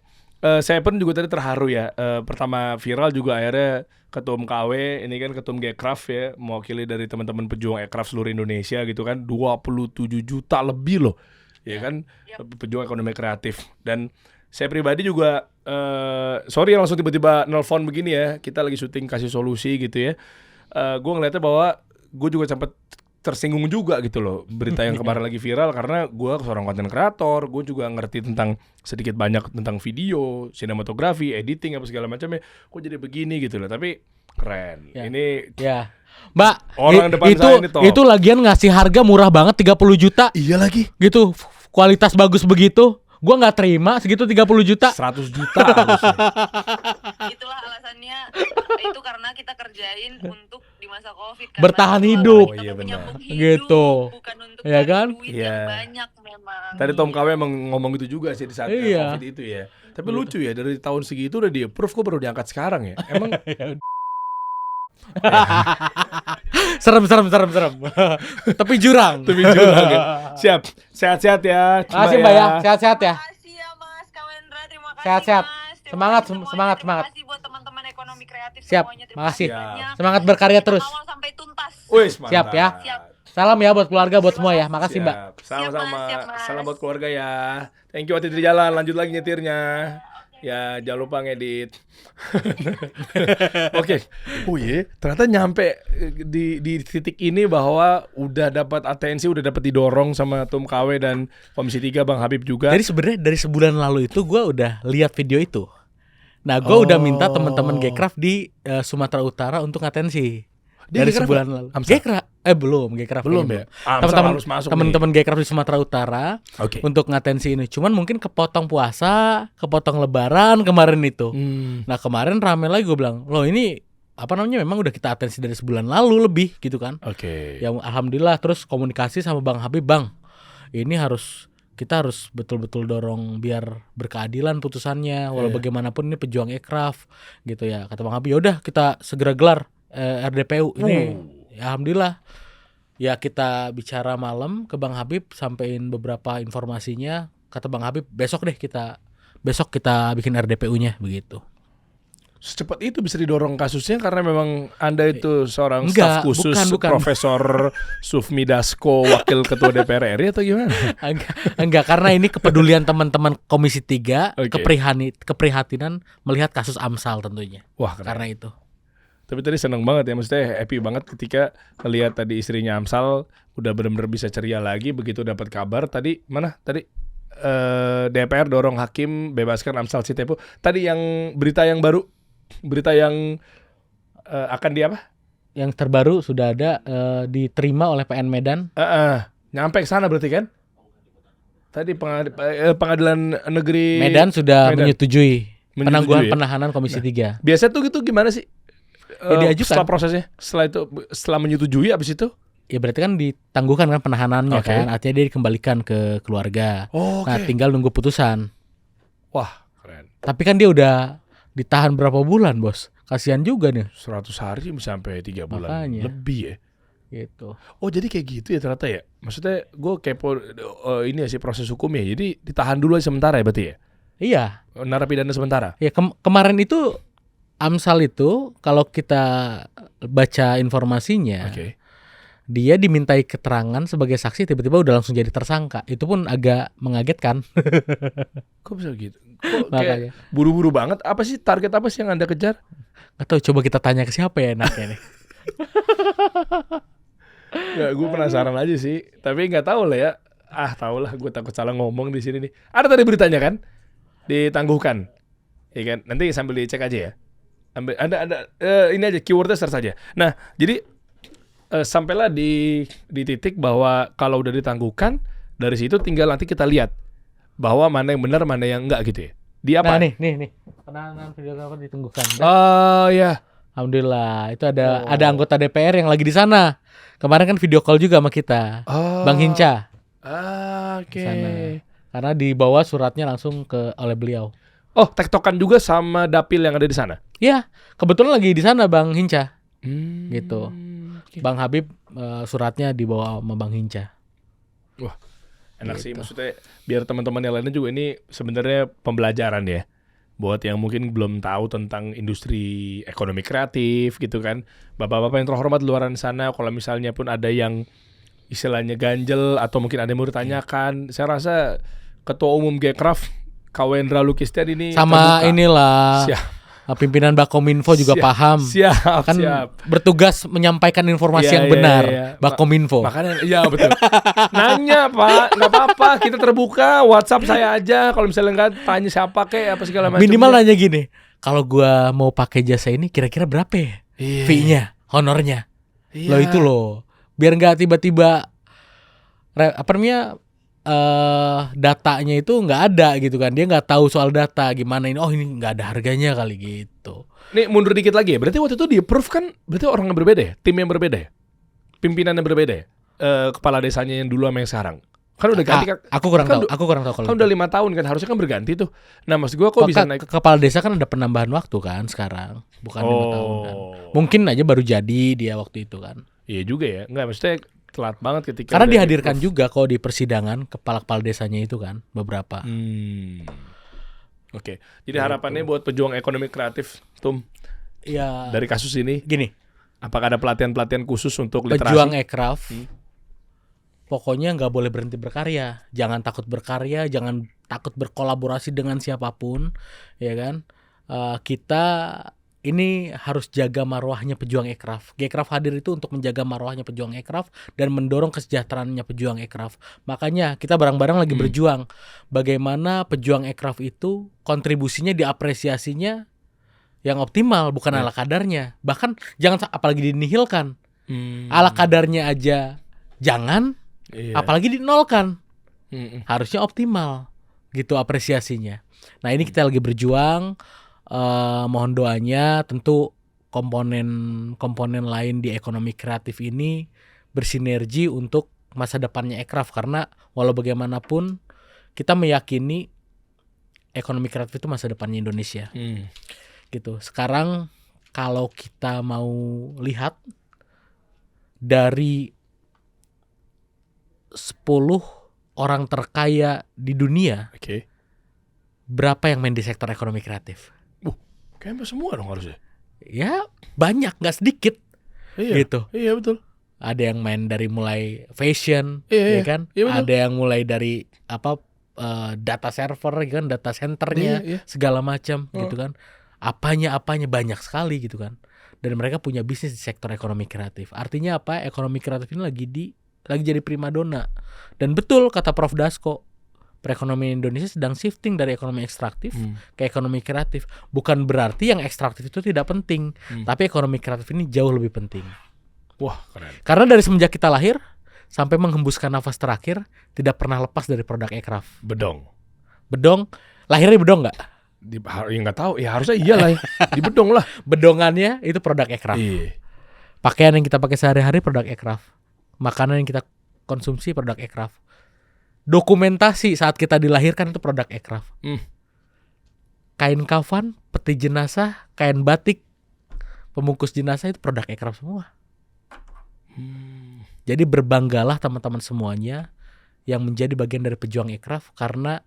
saya pun juga tadi terharu ya. Pertama viral juga akhirnya ketum KW, ini kan ketum Gcraft ya, mewakili dari teman-teman pejuang aircraft seluruh Indonesia gitu kan, 27 juta lebih loh. Ya kan, pejuang ekonomi kreatif. Dan saya pribadi juga sorry langsung tiba-tiba nelpon begini ya. Kita lagi syuting Kasih Solusi gitu ya. Gue ngeliatnya bahwa gue juga sempat tersinggung juga gitu loh berita yang kemarin lagi viral, karena gue seorang konten kreator, gue juga ngerti tentang sedikit banyak tentang video, sinematografi, editing apa segala macamnya. Kok jadi begini gitu loh, tapi keren. Ya. Ini Ya. Mbak, orang depan saya ini top. itu lagian ngasih harga murah banget 30 juta. Iya lagi. Gitu, kualitas bagus begitu. Gua nggak terima segitu 30 juta. 100 juta harusnya. Itulah alasannya, itu karena kita kerjain untuk di masa Covid kan. Bertahan Mas. hidup. Kita Oh, iya menyambung benar. hidup, Gitu. bukan untuk Ya cari kan? duit Iya. yang banyak memang. Tadi Tom KW emang ngomong gitu juga sih di saat Iya. Covid itu ya. Tapi lucu ya, dari tahun segitu udah di-approve, kok baru diangkat sekarang ya. Emang Serem. Tepi jurang. Tapi jurang ya. Siap. Sehat-sehat ya. Makasih Mbak ya, sehat-sehat ya. Terima kasih ya Mas Kawendra, terima kasih Sehat-sehat. Mas. Terima Semangat, kasih semuanya. semangat. Terima kasih buat teman-teman ekonomi kreatif Siap, semuanya. Terima makasih. kasih banyak. Semangat berkarya terus. Awal sampai tuntas. Wis, Siap ya. Siap. Salam ya buat keluarga, buat semua ya. Makasih Mbak. Sama-sama. Siap, Mas. Salam buat keluarga ya. Thank you, hati di jalan. Lanjut lagi nyetirnya. Ya, jangan lupa ngedit. Oke. Oh iya, ternyata nyampe di titik ini bahwa udah dapat atensi, udah dapat didorong sama Tum KW dan Komisi 3 Bang Habib juga. Jadi sebenarnya dari sebulan lalu itu gue udah lihat video itu. Nah, gue udah minta teman-teman Gcraft di Sumatera Utara untuk atensi. Dia Dari Gcraft sebulan nggak? lalu. Amsal? Gcraft Belum kayaknya ya? Amsal harus masuk nih. Teman-teman Gcraft di Sumatera Utara Oke. untuk ngatensi ini. Cuman mungkin kepotong puasa, kepotong lebaran kemarin itu. Nah, kemarin rame lagi gue bilang, "Loh, ini apa namanya, memang udah kita atensi dari sebulan lalu lebih gitu kan." Oke. Ya alhamdulillah, terus komunikasi sama Bang Habib, "Bang, ini kita harus betul-betul dorong biar berkeadilan putusannya, walau bagaimanapun ini pejuang aircraft gitu ya." Kata Bang Habib, "Yaudah kita segera gelar RDPU ini." Ya alhamdulillah. Ya kita bicara malam ke Bang Habib, sampein beberapa informasinya. Kata Bang Habib, besok kita bikin RDPU-nya begitu. Secepat itu bisa didorong kasusnya karena memang Anda itu seorang Enggak, staf khusus bukan. Profesor Sufmi Dasko, wakil ketua DPR RI atau gimana? Enggak, karena ini kepedulian teman-teman Komisi 3, Oke. keprihatinan melihat kasus Amsal tentunya. Wah, keren. Karena itu. Tapi tadi seneng banget ya, maksudnya happy banget ketika lihat tadi istrinya Amsal udah benar-benar bisa ceria lagi begitu dapat kabar tadi DPR dorong hakim bebaskan Amsal Sitepu. Tadi yang berita yang baru, berita yang akan di apa? Yang terbaru sudah ada diterima oleh PN Medan. Nyampe ke sana berarti kan? Tadi pengadilan negeri Medan sudah menyetujui penangguhan ya? penahanan Komisi 3. Biasa tuh gitu gimana sih? Diajukan. Setelah prosesnya, setelah menyetujui abis itu? Ya berarti kan ditangguhkan kan penahanannya Okay. kan, artinya dia dikembalikan ke keluarga. Oh, Nah, tinggal nunggu putusan. Wah, keren. Tapi kan dia udah ditahan berapa bulan, Bos? Kasihan juga nih. 100 hari sampai 3 bulan Makanya. lebih ya. Gitu. Oh jadi kayak gitu ya ternyata ya. Maksudnya gue kepo ini ya sih proses hukumnya. Jadi ditahan dulu aja sementara ya berarti ya. Iya. Narapidana sementara. Ya kemarin itu Amsal itu kalau kita baca informasinya, Oke. dia dimintai keterangan sebagai saksi tiba-tiba udah langsung jadi tersangka. Itu pun agak mengagetkan. Kok bisa gitu? Kok Makanya. kayak buru-buru banget? Apa sih target apa sih yang Anda kejar? Nggak tahu, coba kita tanya ke siapa ya enaknya nih. Nggak, gue penasaran aja sih. Tapi nggak tahu lah ya. Tahu lah. Gue takut salah ngomong di sini nih. Ada tadi beritanya kan? Ditangguhkan. Iya kan? Nanti sambil dicek aja ya. Ada ini aja keywordnya search saja. Nah, jadi sampailah di titik bahwa kalau udah ditangguhkan, dari situ tinggal nanti kita lihat bahwa mana yang benar, mana yang enggak gitu ya. Di apa? Nah, nih. Penahanan videografer ditunggukan. Oh ya. Alhamdulillah, itu ada anggota DPR yang lagi di sana. Kemarin kan video call juga sama kita, Bang Hinca. Oke. Sana. Karena dibawa suratnya langsung oleh beliau. Oh, tektokan juga sama dapil yang ada di sana. Ya, kebetulan lagi di sana Bang Hinca. Gitu. Okay. Bang Habib suratnya dibawa sama Bang Hinca. Wah, enak sih, maksudnya biar teman-teman yang lainnya juga ini sebenarnya pembelajaran ya. Buat yang mungkin belum tahu tentang industri ekonomi kreatif gitu kan. Bapak-bapak yang terhormat di luar sana, kalau misalnya pun ada yang istilahnya ganjel atau mungkin ada yang mau ditanyakan, saya rasa Ketua Umum Gcraft Kawendra Lukistian ini sama terbuka. Inilah pimpinan Bakominfo juga paham. Siap. Bertugas menyampaikan informasi yang benar. Bakominfo. Makanya iya betul. Nanya Pak, nggak apa-apa, kita terbuka. WhatsApp saya aja. Kalau misalnya nggak, tanya siapa kayak apa segala macam. Minimal nanya gini, kalau gua mau pakai jasa ini kira-kira berapa ya? Fee-nya, honornya. Lo itu loh. Biar nggak tiba-tiba datanya itu nggak ada gitu kan, dia nggak tahu soal data gimana ini, ini nggak ada harganya kali gitu. Nih mundur dikit lagi ya, berarti waktu itu di approve kan, berarti orang yang berbeda ya, tim yang berbeda ya, pimpinan yang berbeda ya, kepala desanya yang dulu sama yang sekarang kan udah ganti kan? Aku kurang tahu kalau kan udah 5 tahun kan, harusnya kan berganti tuh. Nah maksud gue kok bisa naik kepala desa kan ada penambahan waktu kan sekarang, bukan 5 tahun kan, mungkin aja baru jadi dia waktu itu kan. Iya juga ya, nggak maksudnya telat banget ketika karena dihadirkan juga kok di persidangan kepala desanya itu kan beberapa. Oke. Jadi harapannya buat pejuang ekonomi kreatif, Tum, ya dari kasus ini gini, apakah ada pelatihan khusus untuk literasi? Pejuang ekraf pokoknya nggak boleh berhenti berkarya, jangan takut berkarya, jangan takut berkolaborasi dengan siapapun, ya kan. Kita ini harus jaga marwahnya pejuang ekraf. Gcraft hadir itu untuk menjaga marwahnya pejuang ekraf dan mendorong kesejahteraannya pejuang ekraf. Makanya kita bareng-bareng lagi berjuang. Bagaimana pejuang ekraf itu kontribusinya diapresiasinya yang optimal, bukan ala kadarnya. Bahkan jangan apalagi dinihilkan. Ala kadarnya aja jangan, apalagi dinolkan. Harusnya optimal gitu apresiasinya. Nah ini kita lagi berjuang. Mohon doanya, tentu komponen lain di ekonomi kreatif ini bersinergi untuk masa depannya ekraf, karena walau bagaimanapun kita meyakini ekonomi kreatif itu masa depannya Indonesia. Gitu. Sekarang kalau kita mau lihat dari 10 orang terkaya di dunia, berapa yang main di sektor ekonomi kreatif? Kayaknya semua dong harusnya. Ya banyak, nggak sedikit. Gitu. Iya betul. Ada yang main dari mulai fashion, ya kan? Iya, ada yang mulai dari data server, kan? Data centernya, segala macam, gitu kan? Apanya banyak sekali, gitu kan? dan mereka punya bisnis di sektor ekonomi kreatif. Artinya apa? Ekonomi kreatif ini lagi jadi primadona. Dan betul kata Prof Dasko, perekonomian Indonesia sedang shifting dari ekonomi ekstraktif ke ekonomi kreatif. Bukan berarti yang ekstraktif itu tidak penting, tapi ekonomi kreatif ini jauh lebih penting. Wah, keren. Karena dari semenjak kita lahir sampai menghembuskan nafas terakhir tidak pernah lepas dari produk ekraf. Bedong. Lahirnya bedong nggak? Ya nggak tahu. Ya harusnya iyalah. Di bedong lah. Bedongannya itu produk ekraf. Iya. Pakaian yang kita pakai sehari-hari produk ekraf. Makanan yang kita konsumsi produk ekraf. Dokumentasi saat kita dilahirkan itu produk ekraf. Kain kafan, peti jenazah, kain batik, pembungkus jenazah itu produk ekraf semua. Jadi berbanggalah teman-teman semuanya yang menjadi bagian dari pejuang ekraf, karena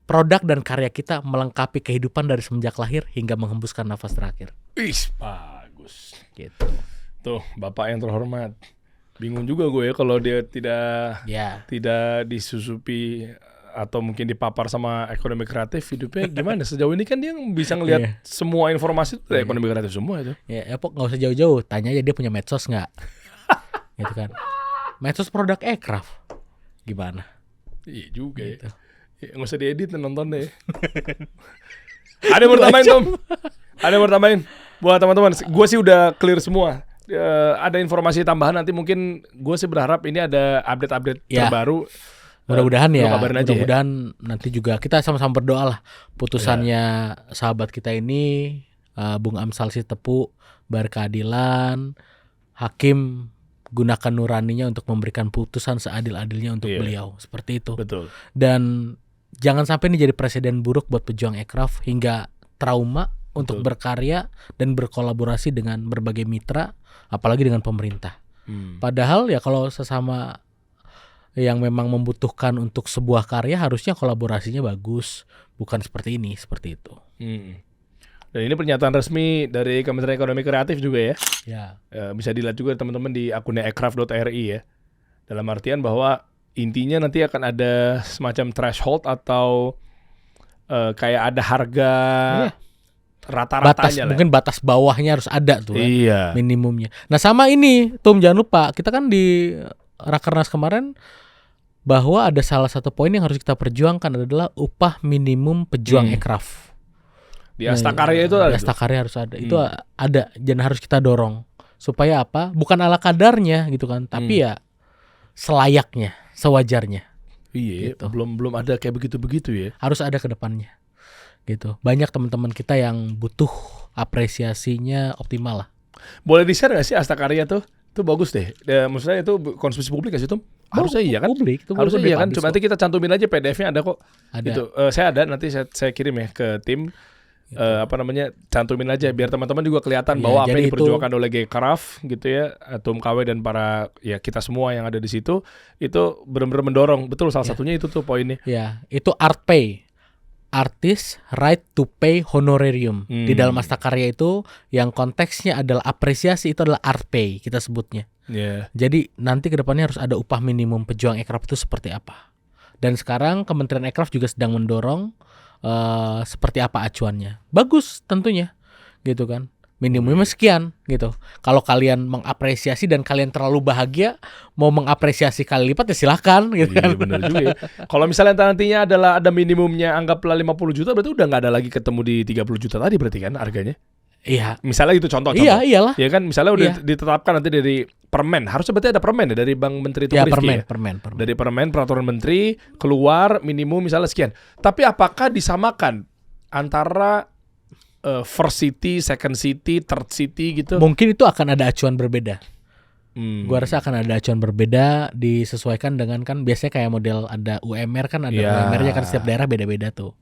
produk dan karya kita melengkapi kehidupan dari semenjak lahir hingga menghembuskan nafas terakhir. Bagus. Gitu. Tuh, Bapak yang terhormat. Bingung juga gue ya kalau dia tidak disusupi atau mungkin dipapar sama ekonomi kreatif, hidupnya gimana? Sejauh ini kan dia bisa ngelihat semua informasi dari ekonomi kreatif semua itu. Ya, Pok, nggak usah jauh-jauh, tanya aja dia punya medsos nggak? Gitu kan. Medsos produk ekraf. Gimana? Iya juga gitu. Ya. Nggak usah diedit, nonton deh. Ada yang mau tambahin, Tom? Ada yang mau tambahin? Buat teman-teman, gue sih udah clear semua. Ada informasi tambahan nanti, mungkin gue sih berharap ini ada update-update terbaru. Mudah-mudahan ya. Nanti juga kita sama-sama berdoa lah putusannya sahabat kita ini, Bung Amsal Sitepu, berkeadilan, hakim gunakan nuraninya untuk memberikan putusan seadil-adilnya untuk beliau, seperti itu. Betul. Dan jangan sampai ini jadi presiden buruk buat pejuang ekraf hingga trauma untuk berkarya dan berkolaborasi dengan berbagai mitra, apalagi dengan pemerintah. Padahal ya kalau sesama yang memang membutuhkan untuk sebuah karya harusnya kolaborasinya bagus, bukan seperti itu. Dan ini pernyataan resmi dari Kementerian Ekonomi Kreatif juga ya. Ya. Bisa dilihat juga teman-teman di akunnya ekraf.ri ya. Dalam artian bahwa intinya nanti akan ada semacam threshold atau kayak ada harga rata-ratanya lah. Mungkin batas bawahnya harus ada tuh kan, minimumnya. Nah sama ini, Tom, jangan lupa kita kan di Rakernas kemarin bahwa ada salah satu poin yang harus kita perjuangkan adalah upah minimum pejuang ekraf. Di Astakarya itu ada. Di Astakarya harus ada. Itu ada dan harus kita dorong supaya apa? Bukan ala kadarnya gitu kan, tapi ya selayaknya, sewajarnya. Iya, gitu. belum ada kayak begitu ya. Harus ada ke depannya. Gitu. Banyak teman-teman kita yang butuh apresiasinya optimal lah. Boleh di-share nggak sih Astakarya tuh? Itu bagus deh. Maksudnya itu konsumsi publik nggak sih, Tom? Harusnya iya kan? Publik. Harusnya iya kan? Coba nanti kita cantumin aja PDF-nya ada kok. Ada. Gitu. Saya ada, nanti saya kirim ya ke tim. Cantumin aja biar teman-teman juga kelihatan bahwa apa yang diperjuangkan oleh Gekraf gitu ya, Tum KW dan para ya kita semua yang ada di situ itu benar-benar mendorong. Betul, salah satunya itu tuh poinnya. Ya, itu ArtPay. Artist Right to Pay Honorarium. Di dalam Astakarya itu yang konteksnya adalah apresiasi, itu adalah ArtPay kita sebutnya. Jadi nanti ke depannya harus ada upah minimum pejuang ekraf itu seperti apa. Dan sekarang Kementerian Ekraf juga sedang mendorong seperti apa acuannya. Bagus tentunya gitu kan. Minimumnya sekian gitu. Kalau kalian mengapresiasi dan kalian terlalu bahagia mau mengapresiasi kali lipat ya silahkan gitu kan. Iya benar juga ya. Kalau misalnya nantinya ada minimumnya anggaplah 50 juta, berarti udah nggak ada lagi ketemu di 30 juta tadi berarti kan harganya. Iya. Misalnya itu contoh. Iya, iyalah. Ya kan misalnya udah ditetapkan nanti dari permen. Harusnya berarti ada permen ya dari Bank Menteri itu permen. Dari permen peraturan menteri keluar minimum misalnya sekian. Tapi apakah disamakan antara first city, second city, third city gitu? Mungkin itu akan ada acuan berbeda. Gua rasa akan ada acuan berbeda disesuaikan dengan kan biasanya kayak model ada UMR kan ada UMR-nya kan setiap daerah beda-beda tuh.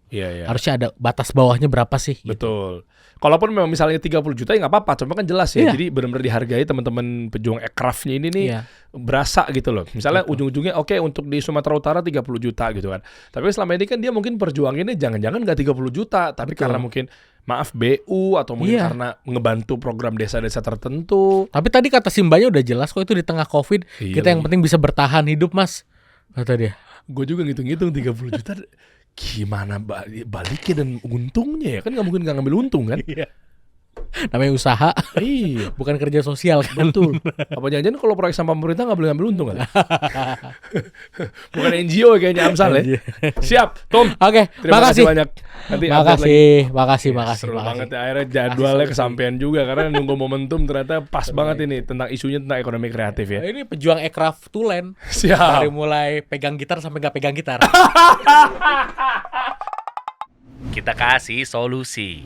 Harusnya ada batas bawahnya berapa sih? Betul. Gitu. Kalaupun memang misalnya 30 juta ya nggak apa-apa, cuma kan jelas ya. Jadi benar-benar dihargai teman-teman pejuang ekrafnya ini nih berasa gitu loh. Misalnya ujung-ujungnya oke, untuk di Sumatera Utara 30 juta gitu kan. Tapi selama ini kan dia mungkin perjuanginnya jangan-jangan nggak 30 juta, tapi karena mungkin maaf BU atau mungkin karena ngebantu program desa-desa tertentu. Tapi tadi kata Simbanya udah jelas kok itu di tengah Covid kita yang penting bisa bertahan hidup, Mas. Kata dia. Gue juga ngitung-ngitung 30 juta gimana baliknya dan untungnya ya kan nggak mungkin nggak ngambil untung kan? Namanya usaha, Iya, bukan kerja sosial kan. betul. Apa jangan-jangan kalau proyek sampah pemerintah nggak boleh ngambil untung kan? Bukan NGO kayaknya Amsal ya. Siap, Tom. Oke, Terima makasih. kasih banyak. Nanti update lagi. Makasih. Seru makasih. banget ya, akhirnya jadwalnya Makasih, kesampean juga karena nunggu momentum ternyata pas banget ini tentang isunya tentang ekonomi kreatif ya. Ini pejuang aircraft tulen. Siap. Dari mulai pegang gitar sampai nggak pegang gitar. Kita kasih solusi.